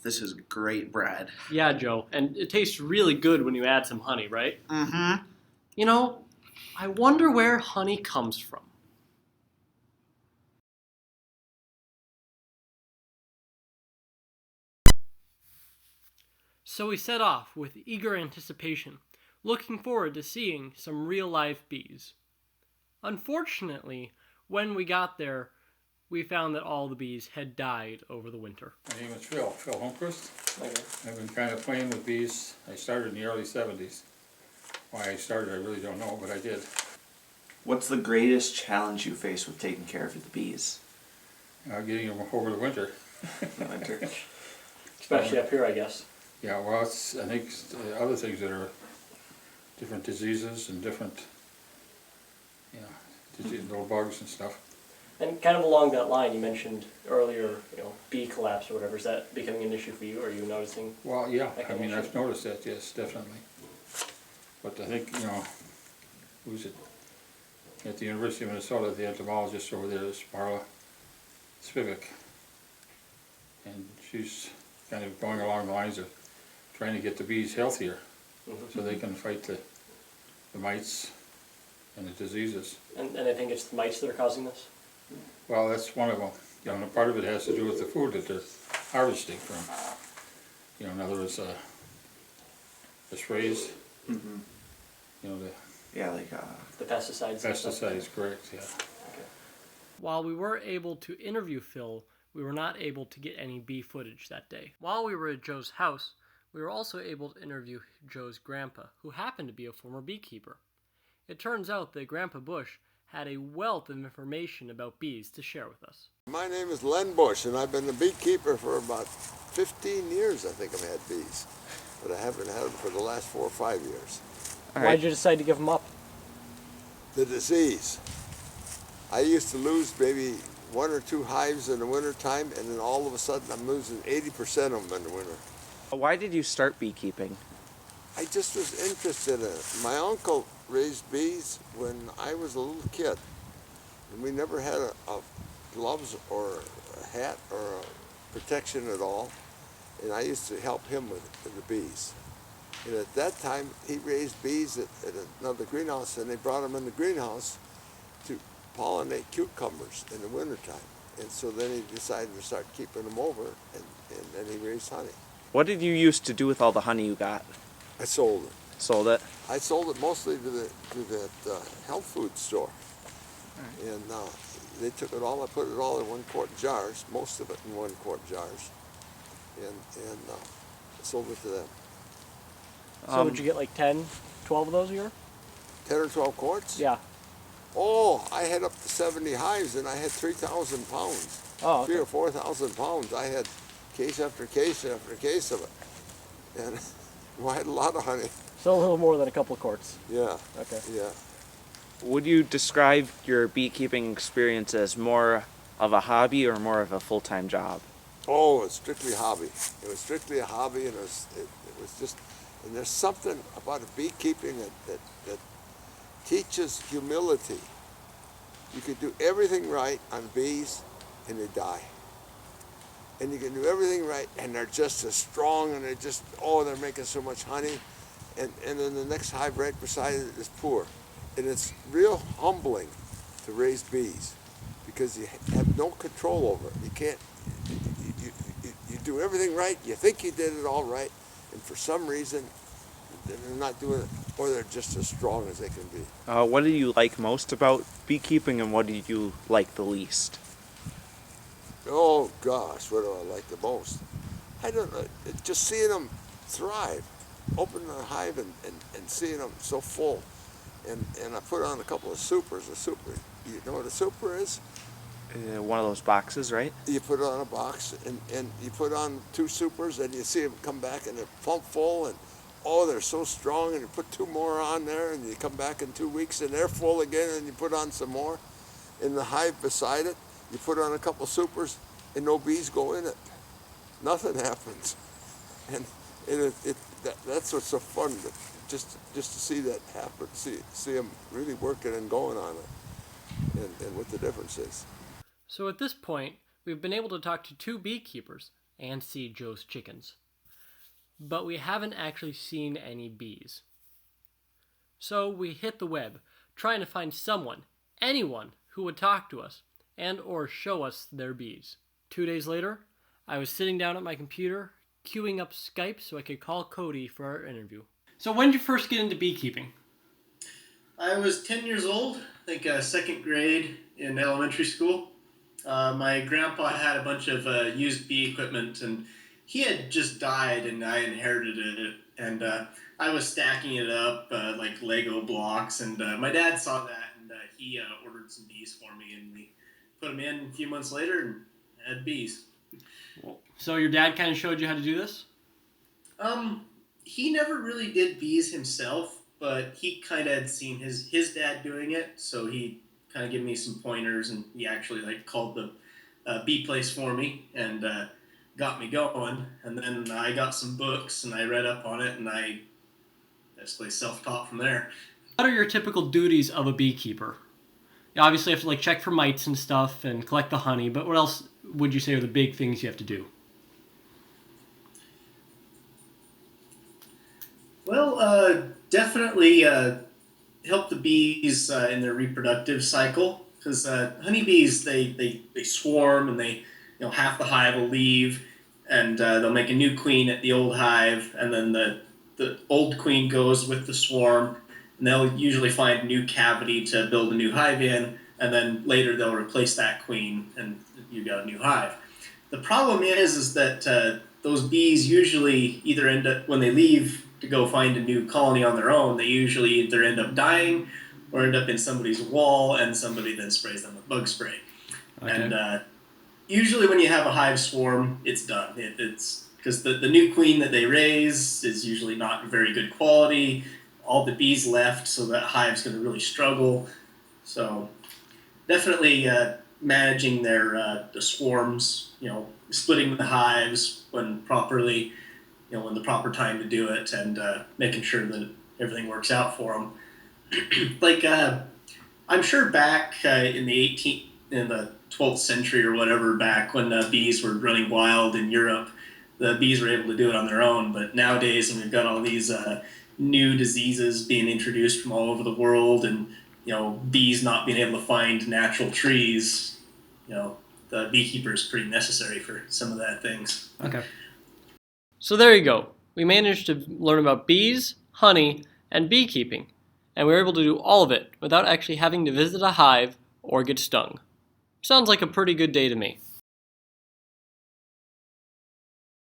This is great bread. Yeah, Joe, and it tastes really good when you add some honey, right? Mm-hmm. You know, I wonder where honey comes from. So we set off with eager anticipation, looking forward to seeing some real-life bees. Unfortunately, when we got there, we found that all the bees had died over the winter. My name is Phil Holmquist. Okay. I've been kind of playing with bees. I started in the early 70s. Why I started, I really don't know, but I did. What's the greatest challenge you face with taking care of the bees? Getting them over the winter. In the winter. Especially up here, I guess. Yeah, well, I think other things that are different diseases and different, little bugs and stuff. And kind of along that line, you mentioned earlier, bee collapse or whatever. Is that becoming an issue for you? Are you noticing? Well, yeah, Like an issue? I've noticed that, yes, definitely. But I think, who's it? At the University of Minnesota, the entomologist over there is Marla Spivak. And she's kind of going along the lines of trying to get the bees healthier so they can fight the mites and the diseases. And I think it's the mites that are causing this? Well, that's one of them. And part of it has to do with the food that they're harvesting from. In other words, the sprays. Mm-hmm. The pesticides. Pesticides, correct, yeah. Okay. While we were able to interview Phil, we were not able to get any bee footage that day. While we were at Joe's house, we were also able to interview Joe's grandpa, who happened to be a former beekeeper. It turns out that Grandpa Busch had a wealth of information about bees to share with us. My name is Len Busch, and I've been a beekeeper for about 15 years, I think I've had bees. But I haven't had them for the last 4 or 5 years. Why did you decide to give them up? The disease. I used to lose maybe 1 or 2 hives in the winter time, and then all of a sudden I'm losing 80% of them in the winter. Why did you start beekeeping? I just was interested in it. My uncle raised bees when I was a little kid, and we never had a gloves or a hat or a protection at all, and I used to help him with the bees. And at that time, he raised bees at another greenhouse, and they brought them in the greenhouse to pollinate cucumbers in the wintertime. And so then he decided to start keeping them over, and then he raised honey. What did you used to do with all the honey you got? I sold it. Sold it? I sold it mostly to that health food store. Right. And they took it all, I put it all in 1 quart jars, most of it in 1 quart jars, and sold it to them. So would you get like 10, 12 of those a year? 10 or 12 quarts? Yeah. Oh, I had up to 70 hives, and I had 3,000 pounds. Oh, okay. 3,000 or 4,000 pounds. I had case after case after case of it. And well, I had a lot of honey. So a little more than a couple of quarts. Yeah. Okay. Yeah. Would you describe your beekeeping experience as more of a hobby or more of a full-time job? Oh, it's strictly a hobby. It was strictly a hobby, and it was just, and there's something about a beekeeping that teaches humility. You can do everything right on bees, and they die. And you can do everything right, and they're just as strong, and they're making so much honey. And then the next hive right beside it is poor. And it's real humbling to raise bees because you have no control over it. You can't, you do everything right, you think you did it all right, and for some reason, they're not doing it, or they're just as strong as they can be. What do you like most about beekeeping, and what do you like the least? Oh gosh, what do I like the most? I don't know, just seeing them thrive, opening a hive and seeing them so full. And I put on a couple of supers. A super, you know what a super is? One of those boxes, right? You put it on a box, and you put on 2 supers, and you see them come back, and they're plump full, and oh, they're so strong, and you put 2 more on there, and you come back in 2 weeks, and they're full again, and you put on some more. In the hive beside it, you put on a couple of supers, and no bees go in it. Nothing happens. And that's what's so fun, just to see that happen, see them really working and going on it, and what the difference is. So at this point, we've been able to talk to 2 beekeepers, and see Joe's chickens. But we haven't actually seen any bees. So we hit the web, trying to find someone, anyone, who would talk to us and or show us their bees. 2 days later, I was sitting down at my computer, queuing up Skype so I could call Cody for our interview. So when did you first get into beekeeping? I was 10 years old, I think second grade in elementary school. My grandpa had a bunch of used bee equipment, and he had just died, and I inherited it. And I was stacking it up like Lego blocks, and my dad saw that, and he ordered some bees for me, and we put them in a few months later and had bees. So your dad kind of showed you how to do this? He never really did bees himself, but he kind of had seen his dad doing it, so he kind of gave me some pointers, and he actually like called the bee place for me and got me going. And then I got some books and I read up on it, and I basically self-taught from there. What are your typical duties of a beekeeper? You obviously have to like check for mites and stuff and collect the honey, but what else would you say are the big things you have to do? Well, definitely help the bees in their reproductive cycle, because honeybees they swarm, and they half the hive will leave, and they'll make a new queen at the old hive, and then the old queen goes with the swarm, and they'll usually find a new cavity to build a new hive in, and then later they'll replace that queen, and you got a new hive. The problem is that those bees usually either end up, when they leave to go find a new colony on their own, they usually either end up dying or end up in somebody's wall, and somebody then sprays them with bug spray. Okay. And usually when you have a hive swarm, it's done. It's because the new queen that they raise is usually not very good quality. All the bees left, so that hive's going to really struggle. So definitely managing their the swarms, splitting the hives when properly, when the proper time to do it, and making sure that everything works out for them. Like I'm sure back in the 12th century or whatever, back when bees were running wild in Europe, the bees were able to do it on their own. But nowadays, when we've got all these new diseases being introduced from all over the world, and bees not being able to find natural trees, the beekeeper is pretty necessary for some of that things. Okay. So there you go. We managed to learn about bees, honey, and beekeeping, and we were able to do all of it without actually having to visit a hive or get stung. Sounds like a pretty good day to me.